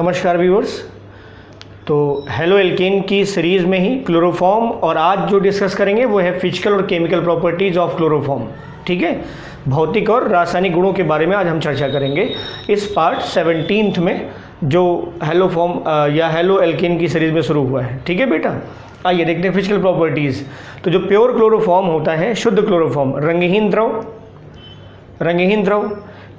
नमस्कार व्यूअर्स। तो halo alkane की सीरीज़ में ही क्लोरोफॉर्म, और आज जो डिस्कस करेंगे वो है फिजिकल और केमिकल प्रॉपर्टीज़ ऑफ क्लोरोफॉर्म। ठीक है, भौतिक और रासायनिक गुणों के बारे में आज हम चर्चा करेंगे इस पार्ट 17 में जो हेलो फॉर्म या हेलो एल्केन की सीरीज़ में शुरू हुआ है। ठीक है बेटा, आइए देखते हैं फिजिकल प्रॉपर्टीज़। तो जो प्योर क्लोरोफॉर्म होता है, शुद्ध क्लोरोफॉर्म, रंगहीन द्रव,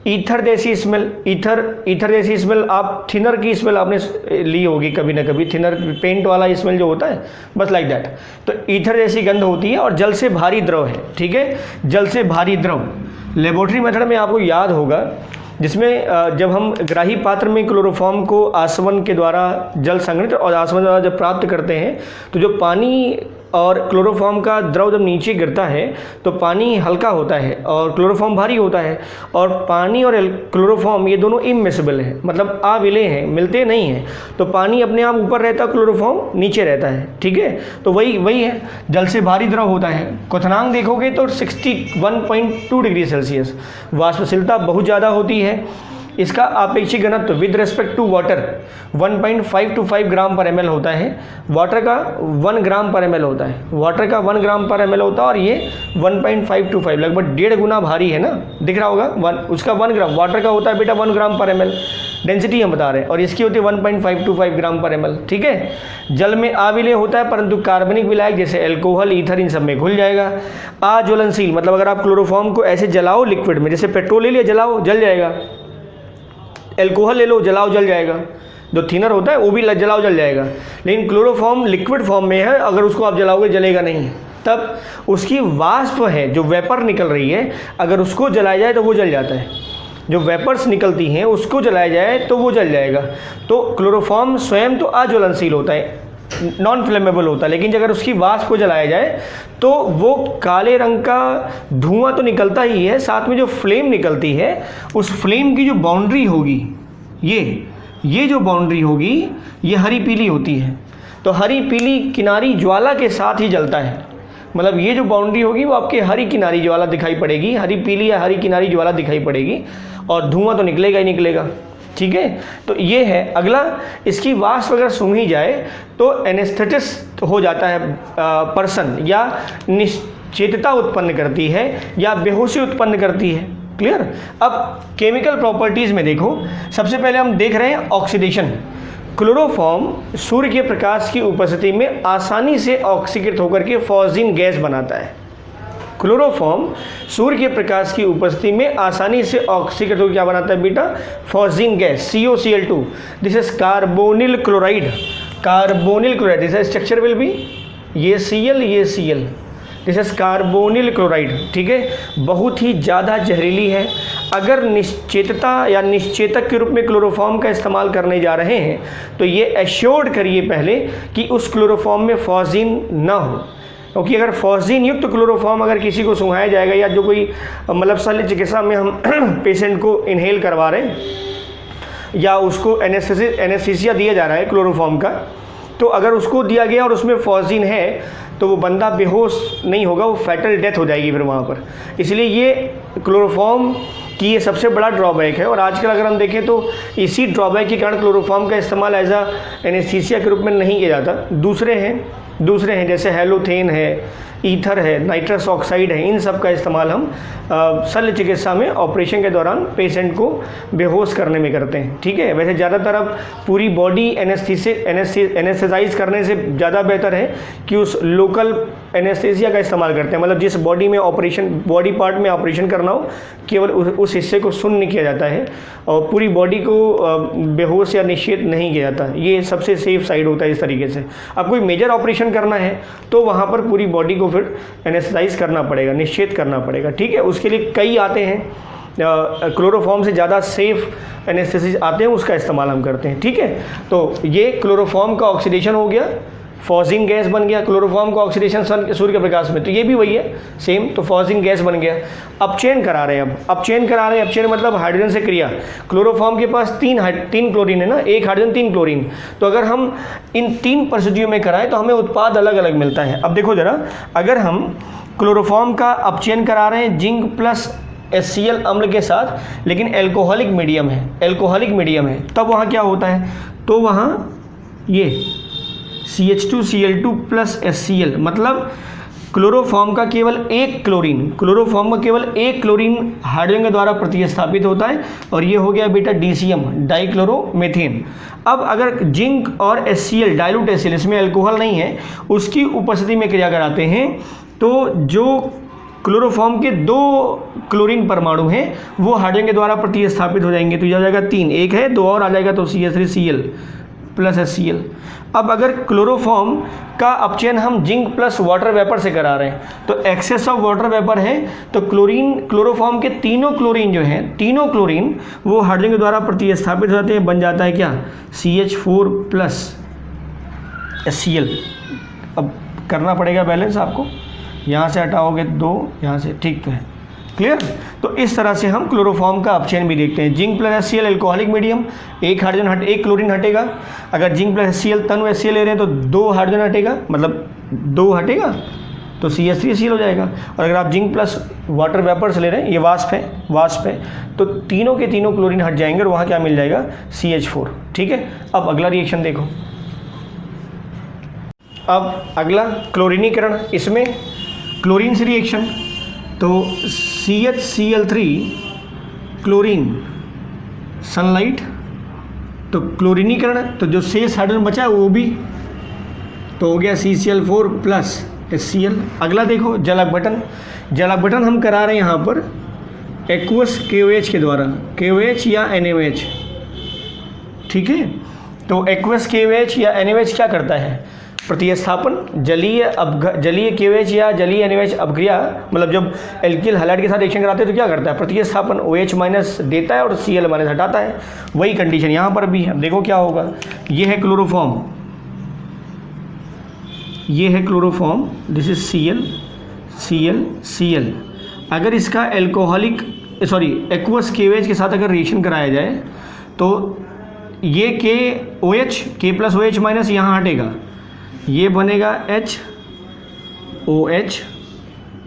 ईथर जैसी स्मेल, ईथर जैसी स्मेल, आप थिनर की स्मेल आपने ली होगी कभी ना कभी, थिनर पेंट वाला स्मेल जो होता है, बस लाइक दैट। तो ईथर जैसी गंध होती है और जल से भारी द्रव है। ठीक है, जल से भारी द्रव लेबोरेटरी मेथड में आपको याद होगा, जिसमें जब हम ग्राही पात्र में क्लोरोफॉर्म को आसवन के द्वारा जल संग्रहित और आसवन द्वारा जब प्राप्त करते हैं, तो जो पानी और क्लोरोफॉर्म का द्रव जब नीचे गिरता है तो पानी हल्का होता है और क्लोरोफॉर्म भारी होता है, और पानी और क्लोरोफॉर्म ये दोनों इममिसिबल हैं, मतलब अविलेय हैं, मिलते नहीं हैं। तो पानी अपने आप ऊपर रहता है, क्लोरोफॉर्म नीचे रहता है। ठीक है, तो वही है, जल से भारी द्रव होता है। क्वथनांक देखोगे तो 61.2 डिग्री सेल्सियस, वाष्पशीलता बहुत ज़्यादा होती है। इसका आपेक्षिक घनत्व विद रेस्पेक्ट टू वाटर 1.525 ग्राम पर ml होता है। वाटर का 1 ग्राम पर ml होता है, वाटर का 1 ग्राम पर ml होता है, और ये 1.525 लगभग 1.5 गुना भारी है ना, दिख रहा होगा। उसका 1 ग्राम, वाटर का होता है बेटा 1 ग्राम पर ml, डेंसिटी हम बता रहे हैं, और इसकी होती है 1.525 ग्राम पर ml। ठीक है, जल में अविलेय होता है, परंतु कार्बनिक विलायक जैसे एल्कोहल, ईथर, इन सब में घुल जाएगा। अज्वलनशील, मतलब अगर आप क्लोरोफॉर्म को ऐसे जलाओ लिक्विड में, जैसे पेट्रोल ले लिया, जलाओ जल जाएगा। एल्कोहल ले लो, जलाओ जल जाएगा। जो थिनर होता है वो भी जलाओ जल जाएगा, लेकिन क्लोरोफॉर्म लिक्विड फॉर्म में है, अगर उसको आप जलाओगे जलेगा नहीं। तब उसकी वाष्प है, जो वेपर निकल रही है, अगर उसको जलाया जाए तो वो जल जाता है। जो वेपर्स निकलती हैं उसको जलाया जाए तो वो जल जाएगा। तो क्लोरोफॉर्म स्वयं तो अज्वलनशील होता है, नॉन फ्लेमेबल होता है, लेकिन अगर उसकी वाष्प को जलाया जाए तो वो काले रंग का धुआं तो निकलता ही है, साथ में जो फ्लेम निकलती है, उस फ्लेम की जो बाउंड्री होगी, ये जो बाउंड्री होगी, ये हरी पीली होती है। तो हरी पीली किनारी ज्वाला के साथ ही जलता है, मतलब ये जो बाउंड्री होगी वो आपके हरी किनारी ज्वाला दिखाई पड़ेगी, हरी पीली या हरी किनारी ज्वाला दिखाई पड़ेगी, और धुआं तो निकलेगा ही निकलेगा। ठीक है, तो ये है। अगला, इसकी वाष्प अगर सूंघ ही जाए तो एनेस्थेटिस हो जाता है पर्सन, या निश्चेतता उत्पन्न करती है, या बेहोशी उत्पन्न करती है। क्लियर। अब केमिकल प्रॉपर्टीज़ में देखो, सबसे पहले हम देख रहे हैं ऑक्सीडेशन। क्लोरोफॉर्म सूर्य के प्रकाश की उपस्थिति में आसानी से ऑक्सीकृत होकर के फॉस्जीन गैस बनाता है। क्लोरोफॉर्म सूर्य के प्रकाश की उपस्थिति में आसानी से ऑक्सीकृत होकर क्या बनाता है बेटा? Phosgene gas, COCl2। This is carbonyl chloride, this structure will be ये Cl, this is carbonyl chloride. ठीक है, बहुत ही ज़्यादा जहरीली है। अगर निश्चेतता या निश्चेतक के रूप में क्लोरोफॉर्म का इस्तेमाल करने जा रहे हैं तो ये एश्योर्ड करिए पहले कि उस क्लोरोफॉर्म में फॉस्जीन ना हो, क्योंकि अगर फॉस्जीन युक्त क्लोरोफॉर्म अगर किसी को सुंघाया जाएगा, या जो कोई मतलब शल्य चिकित्सा में हम पेशेंट को इनहेल करवा रहे हैं, या उसको एनेस्थीसिया दिया जा रहा है क्लोरोफॉर्म का, तो अगर उसको दिया गया और उसमें फॉस्जीन है तो वो बंदा बेहोश नहीं होगा, वो फैटल डेथ हो जाएगी फिर वहाँ पर। इसलिए ये क्लोरोफॉर्म की ये सबसे बड़ा ड्रॉबैक है। और आजकल अगर हम देखें तो इसी ड्रॉबैक के कारण क्लोरोफॉर्म का इस्तेमाल एज अ एनेस्थीसिया के रूप में नहीं किया जाता। दूसरे हैं जैसे हेलोथेन है, ईथर है, नाइट्रस ऑक्साइड है, इन सब का इस्तेमाल हम शल्य चिकित्सा में ऑपरेशन के दौरान पेशेंट को बेहोश करने में करते हैं। ठीक है, वैसे ज़्यादातर अब पूरी बॉडी एनेस्थेसाइज करने से ज़्यादा बेहतर है कि उस लोकल एनेस्थीसिया का इस्तेमाल करते हैं, मतलब जिस बॉडी में बॉडी पार्ट में ऑपरेशन करना हो, केवल उस हिस्से को शून्य किया जाता है और पूरी बॉडी को बेहोश या निश्चेत नहीं किया जाता। ये सबसे सेफ साइड होता है इस तरीके से। अब कोई मेजर ऑपरेशन करना है तो वहाँ पर पूरी बॉडी को फिर एनेस्थेसाइज करना पड़ेगा, निश्चेत करना पड़ेगा। ठीक है, उसके लिए कई आते हैं, क्लोरोफॉर्म से ज़्यादा सेफ एनेस्थेसिस आते हैं, उसका इस्तेमाल हम करते हैं। ठीक है, तो ये क्लोरोफॉर्म का ऑक्सीडेशन हो गया, फॉस्जीन गैस बन गया। क्लोरोफॉर्म का ऑक्सीडेशन सूर्य के प्रकाश में, तो ये भी वही है सेम, तो फॉस्जीन गैस बन गया। अपचयन करा रहे हैं, अपचयन मतलब हाइड्रोजन से क्रिया। क्लोरोफॉर्म के पास तीन क्लोरीन है ना, एक हाइड्रोजन 3 क्लोरीन। तो अगर हम इन 3 परिस्थितियों में कराएं तो हमें उत्पाद अलग अलग मिलता है। अब देखो जरा, अगर हम क्लोरोफॉर्म का अपचयन करा रहे हैं जिंक प्लस HCl अम्ल के साथ, लेकिन एल्कोहलिक मीडियम है, तब वहाँ क्या होता है? तो वहाँ ये CH2Cl2 प्लस HCl, मतलब क्लोरोफॉर्म का केवल एक क्लोरीन हाइड्रोजन के द्वारा प्रतिस्थापित होता है, और ये हो गया बेटा DCM, डाइक्लोरोमेथेन। अब अगर जिंक और HCl, डाइल्यूट HCl, इसमें अल्कोहल नहीं है, उसकी उपस्थिति में क्रिया कराते हैं, तो जो क्लोरोफॉर्म के 2 क्लोरीन परमाणु हैं वो हाइड्रोजन के द्वारा प्रतिस्थापित हो जाएंगे, तो यह हो जाएगा 3, एक है 2 और आ जाएगा, तो CH3Cl प्लस HCl। अब अगर क्लोरोफॉर्म का अपचयन हम जिंक प्लस वाटर वेपर से करा रहे हैं, तो एक्सेस ऑफ वाटर वेपर है, तो क्लोरोफॉर्म के तीनों क्लोरीन जो हैं, तीनों क्लोरीन वो हाइड्रोजन के द्वारा प्रतिस्थापित हो जाते हैं, बन जाता है क्या, CH4 प्लस HCl। अब करना पड़ेगा बैलेंस आपको, यहाँ से हटाओगे 2, यहाँ से, ठीक तो है, क्लियर। तो इस तरह से हम क्लोरोफॉर्म का अपचयन भी देखते हैं। Zinc plus HCl alcoholic medium, एक हाइड्रोजन एक क्लोरीन हटेगा। अगर जिंक प्लस HCl तनु HCl ले रहे हैं तो 2 हाइड्रोजन हटेगा, मतलब 2 हटेगा तो CH3Cl हो जाएगा। और अगर आप जिंक प्लस वाटर वेपर से ले रहे हैं, ये वाष्प है, तो तीनों के तीनों क्लोरीन हट जाएंगे और वहाँ क्या मिल जाएगा, CH4, ठीक है। अब अगला रिएक्शन देखो, अब अगला क्लोरीनीकरण, इसमें क्लोरीन से रिएक्शन, तो CHCl3 क्लोरीन सनलाइट, तो क्लोरीनीकरण, तो जो शेष हाइड्रोजन बचा है वो भी, तो हो गया CCl4 प्लस HCl। अगला देखो जल अपघटन हम करा रहे हैं यहाँ पर एक्वस KOH के द्वारा, KOH या NaOH, ठीक है। तो एक्वस KOH या NaOH क्या करता है, प्रतिस्थापन, जलीय KOH या जलीय NaOH अपक्रिया, मतलब जब एल्किल हैलाइड के साथ रिएक्शन कराते हैं तो क्या करता है, प्रतिस्थापन, OH माइनस देता है और Cl माइनस हटाता है। वही कंडीशन यहाँ पर भी है। देखो क्या होगा, ये है क्लोरोफॉर्म, दिस इज Cl। अगर इसका एक्वस KOH के साथ अगर रिएक्शन कराया जाए तो ये K प्लस OH माइनस यहाँ हटेगा, ये बनेगा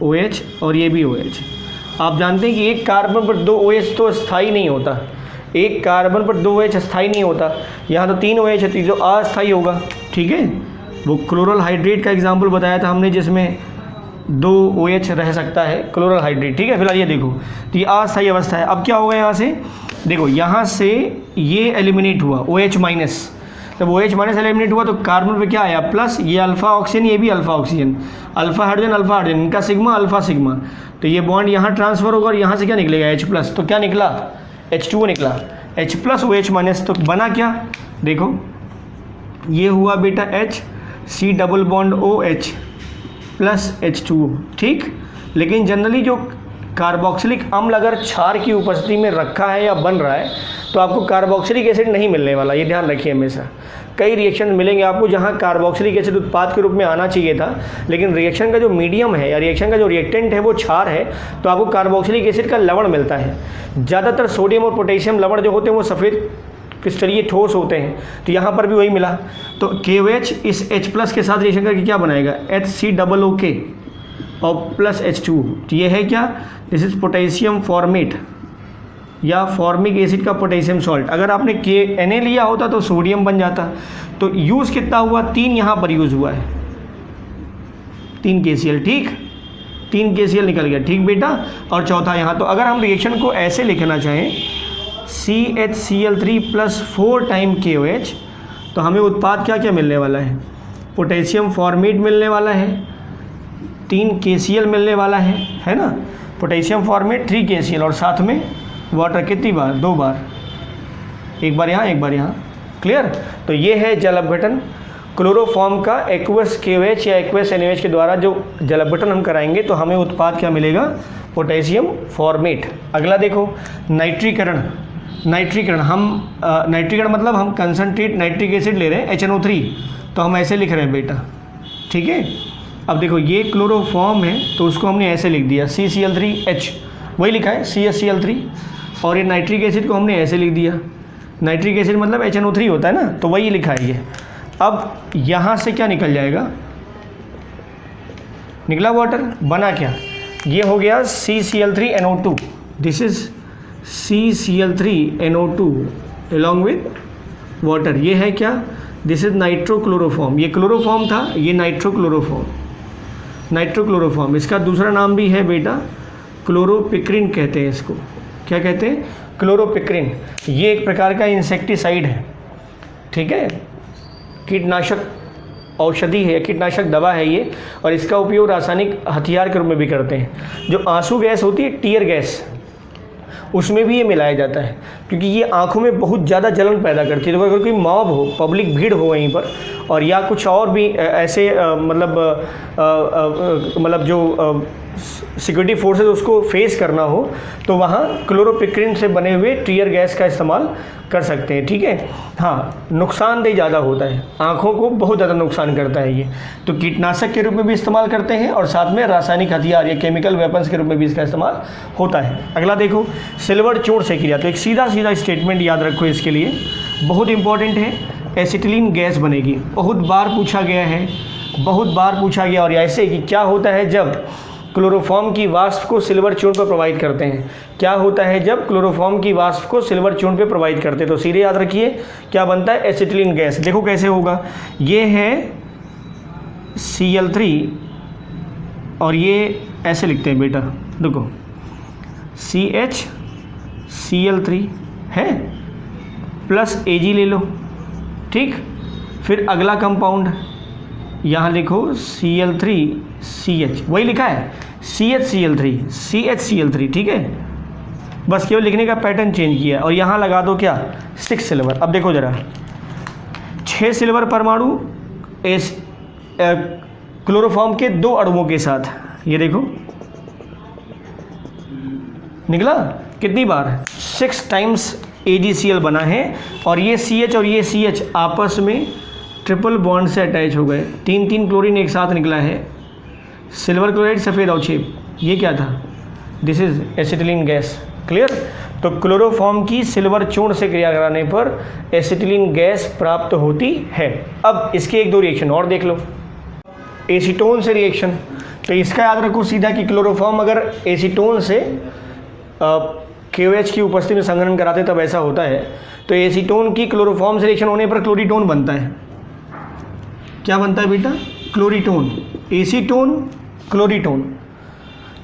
OH और ये भी OH। आप जानते हैं कि एक कार्बन पर 2 OH तो स्थायी नहीं होता, एक कार्बन पर 2 OH स्थायी नहीं होता, यहाँ तो 3 OH है, जो अस्थायी होगा, ठीक है। वो क्लोरल हाइड्रेट का एग्जाम्पल बताया था हमने, जिसमें 2 OH रह सकता है, क्लोरल हाइड्रेट, ठीक है। फिलहाल ये देखो, तो ये अस्थायी अवस्था है। अब क्या होगा, यहाँ से देखो, यहाँ से ये एलिमिनेट हुआ OH माइनस, जब OH माइनस एलिमिनेट हुआ तो कार्बन पे क्या आया, प्लस, ये अल्फा ऑक्सीजन, ये भी अल्फा ऑक्सीजन, अल्फा हाइड्रोजन, इनका सिग्मा अल्फा सिग्मा, तो ये बॉन्ड यहाँ ट्रांसफर होगा और यहाँ से क्या निकलेगा, H प्लस, तो क्या निकला, H2O निकला, H प्लस OH माइनस, तो बना क्या, देखो ये हुआ बेटा C double bond OH plus H2O, ठीक। लेकिन जनरली जो कार्बोक्सिलिक अम्ल अगर क्षार की उपस्थिति में रखा है या बन रहा है तो आपको कार्बोक्सिलिक एसिड नहीं मिलने वाला, ये ध्यान रखिए हमेशा। कई रिएक्शन मिलेंगे आपको जहाँ कार्बोक्सिलिक एसिड उत्पाद के रूप में आना चाहिए था, लेकिन रिएक्शन का जो मीडियम है या रिएक्शन का जो रिएक्टेंट है वो क्षार है, तो आपको कार्बोक्सिलिक एसिड का लवण मिलता है। ज़्यादातर सोडियम और पोटेशियम लवण जो होते हैं वो सफ़ेद क्रिस्टलीय ठोस होते हैं, तो यहाँ पर भी वही मिला। तो KOH इस H प्लस के साथ रिएक्शन करके क्या बनाएगा, HCOO और प्लस H2O, तो ये है क्या, दिस इज पोटेशियम फॉर्मेट या फॉर्मिक एसिड का पोटेशियम सॉल्ट। अगर आपने Na लिया होता तो सोडियम बन जाता। तो यूज़ कितना हुआ, 3 यहाँ पर यूज़ हुआ है, 3 KCl, ठीक, 3 KCl निकल गया, ठीक बेटा। और चौथा यहाँ, तो अगर हम रिएक्शन को ऐसे लिखना चाहें CHCl3 प्लस 4 टाइम KOH, तो हमें उत्पाद क्या क्या मिलने वाला है, पोटेशियम फॉर्मेट मिलने वाला है, 3 KCl मिलने वाला है ना, पोटेशियम फॉर्मेट 3 KCl और साथ में वाटर, कितनी बार, 2 बार, एक बार यहाँ एक बार यहाँ, क्लियर। तो ये है जल अपघटन। क्लोरोफॉर्म का एक्वस KOH या एक्वस NaOH के द्वारा जो जल अपघटन हम कराएंगे तो हमें उत्पाद क्या मिलेगा, पोटेशियम फॉर्मेट। अगला देखो नाइट्रीकरण। नाइट्रीकरण मतलब हम कंसनट्रेट नाइट्रिक एसिड ले रहे हैं HNO3, तो हम ऐसे लिख रहे हैं बेटा, ठीक है। अब देखो ये क्लोरोफॉर्म है तो उसको हमने ऐसे लिख दिया CCl3H, वही लिखा है CHCl3, और ये नाइट्रिक एसिड को हमने ऐसे लिख दिया, नाइट्रिक एसिड मतलब HNO3 होता है ना, तो वही लिखा है ये। अब यहाँ से क्या निकल जाएगा, निकला वाटर, बना क्या, ये हो गया CCl3NO2, this is CCl3NO2 along with water. ये है क्या, दिस इज नाइट्रोक्लोरोफॉर्म, ये क्लोरोफॉर्म था, ये नाइट्रोक्लोरोफॉर्म, नाइट्रोक्लोरोफॉर्म। इसका दूसरा नाम भी है बेटा क्लोरोपिक्रिन कहते हैं इसको। क्या कहते हैं, क्लोरोपिक्रिन। ये एक प्रकार का इंसेक्टिसाइड है, ठीक है, कीटनाशक औषधि है, कीटनाशक दवा है ये, और इसका उपयोग रासायनिक हथियार के रूप में भी करते हैं। जो आंसू गैस होती है, टीयर गैस, उसमें भी ये मिलाया जाता है, क्योंकि ये आँखों में बहुत ज़्यादा जलन पैदा करती है। तो अगर कोई मॉब हो, पब्लिक भीड़ हो वहीं पर, और या कुछ और भी ऐसे मतलब जो सिक्योरिटी फोर्सेस उसको फेस करना हो, तो वहाँ क्लोरोपिक्रिन से बने हुए टीयर गैस का इस्तेमाल कर सकते हैं, ठीक है। हाँ, नुकसानदेह ज़्यादा होता है, आँखों को बहुत ज़्यादा नुकसान करता है ये, तो कीटनाशक के रूप में भी इस्तेमाल करते हैं, और साथ में रासायनिक हथियार या केमिकल वेपन्स के रूप में भी इसका इस्तेमाल होता है। अगला देखो, सिल्वर चूर्ण से क्रिया। तो एक सीधा सीधा स्टेटमेंट याद रखो इसके लिए, बहुत इंपॉर्टेंट है, एसिटिलीन गैस बनेगी। बहुत बार पूछा गया है, बहुत बार पूछा गया, और ऐसे कि क्या होता है जब क्लोरोफॉर्म की वाष्प को सिल्वर चूर्ण पर प्रोवाइड करते हैं, क्या होता है जब क्लोरोफॉर्म की वाष्प को सिल्वर चूर्ण पे प्रोवाइड करते हैं, तो सीधे याद रखिए क्या बनता है, एसिटिलीन गैस। देखो कैसे होगा, ये है Cl3 और ये ऐसे लिखते हैं बेटा, देखो CHCl3 है प्लस Ag ले लो, ठीक। फिर अगला कंपाउंड यहाँ लिखो Cl3CH, वही लिखा है CHCl3, ठीक है, बस केवल लिखने का पैटर्न चेंज किया, और यहाँ लगा दो क्या, 6 सिल्वर। अब देखो जरा, 6 सिल्वर परमाणु इस क्लोरोफॉर्म के 2 अणुओं के साथ, ये देखो निकला कितनी बार, 6 टाइम्स AgCl बना है, और ये CH और ये CH आपस में ट्रिपल बॉन्ड से अटैच हो गए, 3 क्लोरीन एक साथ निकला है, सिल्वर क्लोराइड सफ़ेद अवक्षेप, ये क्या था, this is acetylene gas. Clear. तो क्लोरोफॉर्म की सिल्वर चूर्ण से क्रिया कराने पर एसिटिलीन गैस प्राप्त होती है। अब इसके 1-2 रिएक्शन और देख लो। एसीटोन से रिएक्शन, तो इसका याद रखो सीधा कि क्लोरोफॉर्म अगर एसीटोन से KOH की उपस्थिति में संघनन कराते तब ऐसा होता है। तो एसीटोन की क्लोरोफॉर्म से रिएक्शन होने पर क्लोरीटोन बनता है। क्या बनता है बेटा, क्लोरीटोन, एसीटोन क्लोरीटोन,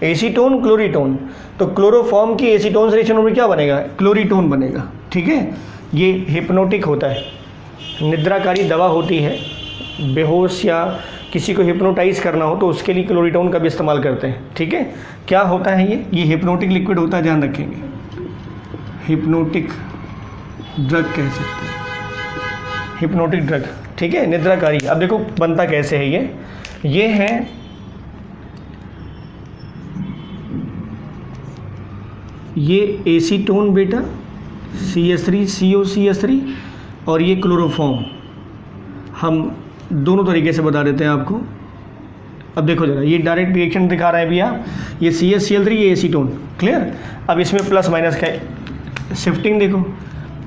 एसीटोन क्लोरीटोन। तो क्लोरोफॉर्म की एसीटोन से रिएक्शन में क्या बनेगा, क्लोरीटोन बनेगा, ठीक है। ये हिप्नोटिक होता है, निद्राकारी दवा होती है, बेहोश या किसी को हिप्नोटाइज करना हो तो उसके लिए क्लोरीटोन का भी इस्तेमाल करते हैं, ठीक है। क्या होता है ये हिप्नोटिक लिक्विड होता है, ध्यान रखेंगे, हिप्नोटिक ड्रग कह सकते हैं, हिप्नोटिक ड्रग, ठीक है, निद्राकारी। अब देखो बनता कैसे है ये है ये एसीटोन बेटा, CH3COCH3, और ये क्लोरोफॉर्म। हम दोनों तरीके से बता देते हैं आपको। अब देखो जरा, ये डायरेक्ट रिएक्शन दिखा रहे हैं भैया, ये CHCl3, ये एसीटोन, क्लियर। अब इसमें प्लस माइनस का शिफ्टिंग देखो,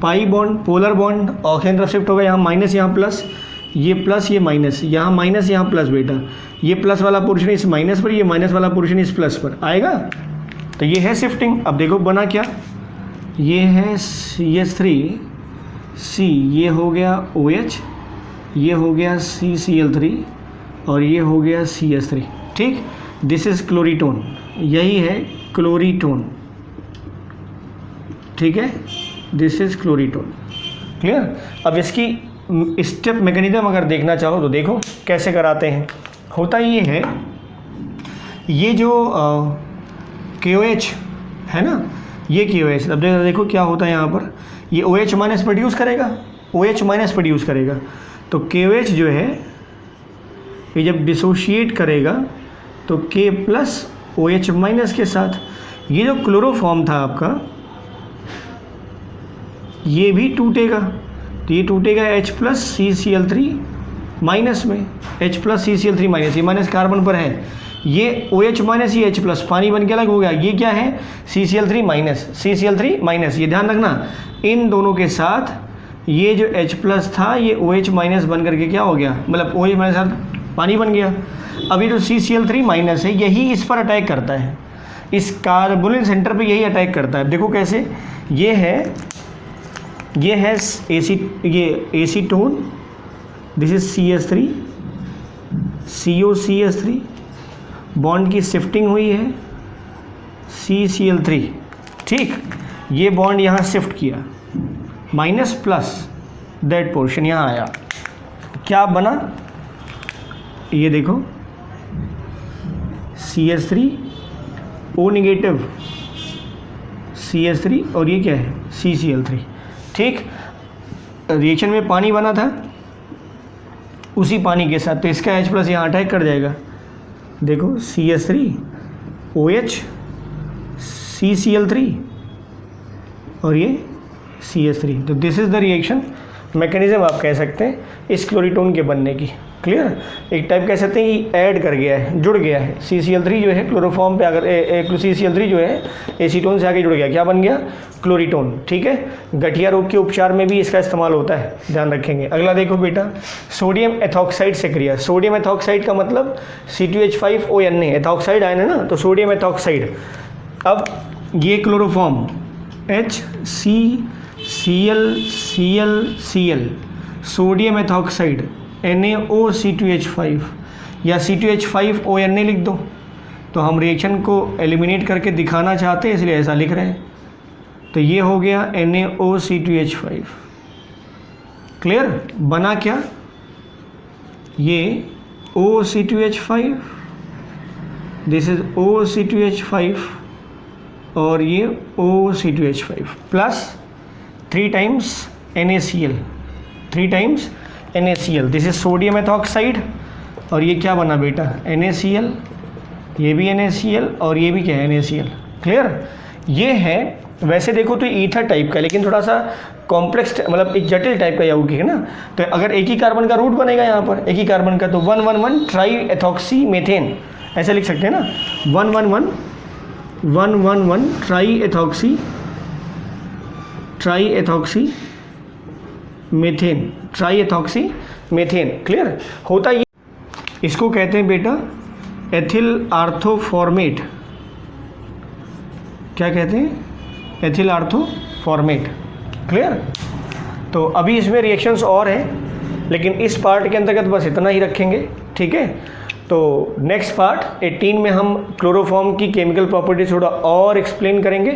pi bond, polar bond oxygen तरफ शिफ्ट होगा, यहाँ माइनस यहाँ प्लस, ये प्लस ये माइनस, यहाँ माइनस यहाँ प्लस बेटा, ये प्लस वाला पोर्शन इस माइनस पर, ये माइनस वाला पोर्शन इस प्लस पर आएगा, तो ये है शिफ्टिंग। अब देखो बना क्या, ये है CH3C, ये हो गया OH, ये हो गया CCl3, और ये हो गया CH3, ठीक। दिस इज क्लोरीटोन, यही है क्लोरीटोन, ठीक है, दिस इज क्लोरीटोन, क्लियर। अब इसकी स्टेप मैकेनिज्म अगर देखना चाहो तो देखो कैसे कराते हैं। होता ये है, ये जो KOH है ना, ये KOH, अब देखो क्या होता है यहाँ पर, ये OH माइनस प्रोड्यूस करेगा, OH माइनस प्रोड्यूस करेगा, तो KOH जो है ये जब डिसोशिएट करेगा तो K प्लस OH माइनस के साथ, ये जो क्लोरोफॉर्म था आपका ये भी टूटेगा, तो ये टूटेगा H प्लस CCl3 माइनस में, H प्लस CCl3 माइनस, ये माइनस कार्बन पर है, ये OH माइनस, ये H प्लस, पानी बन के अलग हो गया, ये क्या है CCl3 माइनस, CCl3 माइनस, ये ध्यान रखना, इन दोनों के साथ ये जो H प्लस था ये OH माइनस बन करके क्या हो गया, मतलब OH माइनस साथ पानी बन गया। अभी जो CCl3 माइनस है यही इस पर अटैक करता है, इस कार्बोनिल सेंटर पे यही अटैक करता है। देखो कैसे, ये है ये है acetone, this is CH3, COCH3, bond की शिफ्टिंग हुई है CCl3, ठीक, ये बॉन्ड यहाँ शिफ्ट किया, माइनस प्लस दैट पोर्शन यहाँ आया, क्या बना, ये देखो CH3 O नेगेटिव CH3 और ये क्या है CCl3, ठीक। रिएक्शन में पानी बना था, उसी पानी के साथ तो इसका H प्लस यहाँ अटैक कर जाएगा, देखो CH3 OH CCl3 और ये CH3, तो this is the reaction mechanism आप कह सकते हैं इस क्लोरीटोन के बनने की। क्लियर, एक टाइप कह सकते हैं कि ऐड कर गया है, जुड़ गया है, CCl3 जो है क्लोरोफॉर्म पे अगर CCl3 जो है एसीटोन से आके जुड़ गया, क्या बन गया, क्लोरीटोन, ठीक है। गठिया रोग के उपचार में भी इसका इस्तेमाल होता है, ध्यान रखेंगे। अगला देखो बेटा, सोडियम एथॉक्साइड से क्रिया। सोडियम एथॉक्साइड का मतलब C2H5ONa, एथॉक्साइड आयन है ना, तो सोडियम एथॉक्साइड। अब ये chloroform HCCl sodium ethoxide NaOC2H5 या C2H5ONa लिख दो, तो हम रिएक्शन को एलिमिनेट करके दिखाना चाहते हैं इसलिए ऐसा लिख रहे हैं, तो ये हो गया NaOC2H5। क्लियर, बना क्या, ये OC2H5, दिस इज OC2H5 और ये OC2H5 plus 3 times NaCl, 3 times NaCl, this is sodium ethoxide और ये क्या बना बेटा NaCl, ये भी NaCl और ये भी क्या है NaCl। क्लियर, ये है, वैसे देखो तो ईथर टाइप का, लेकिन थोड़ा सा कॉम्प्लेक्स, मतलब एक जटिल टाइप का यौगिक है ना। तो अगर एक ही कार्बन का रूट बनेगा यहाँ पर, एक ही कार्बन का, तो 111 ट्राई एथॉक्सी मेथेन, ऐसे लिख सकते हैं ना, 111 try ethoxy methane, try ethoxy methane. Clear, होता ये, इसको कहते हैं बेटा एथिल आर्थोफॉर्मेट, क्या कहते हैं, एथिल आर्थोफॉर्मेट। क्लियर, तो अभी इसमें रिएक्शंस और हैं, लेकिन इस पार्ट के अंतर्गत बस इतना ही रखेंगे, ठीक है। तो नेक्स्ट पार्ट 18 में हम क्लोरोफॉर्म की केमिकल प्रॉपर्टी थोड़ा और एक्सप्लेन करेंगे।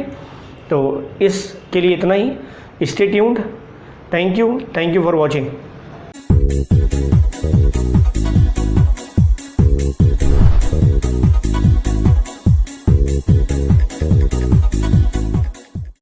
तो इसके लिए इतना ही, stay tuned, thank you for watching.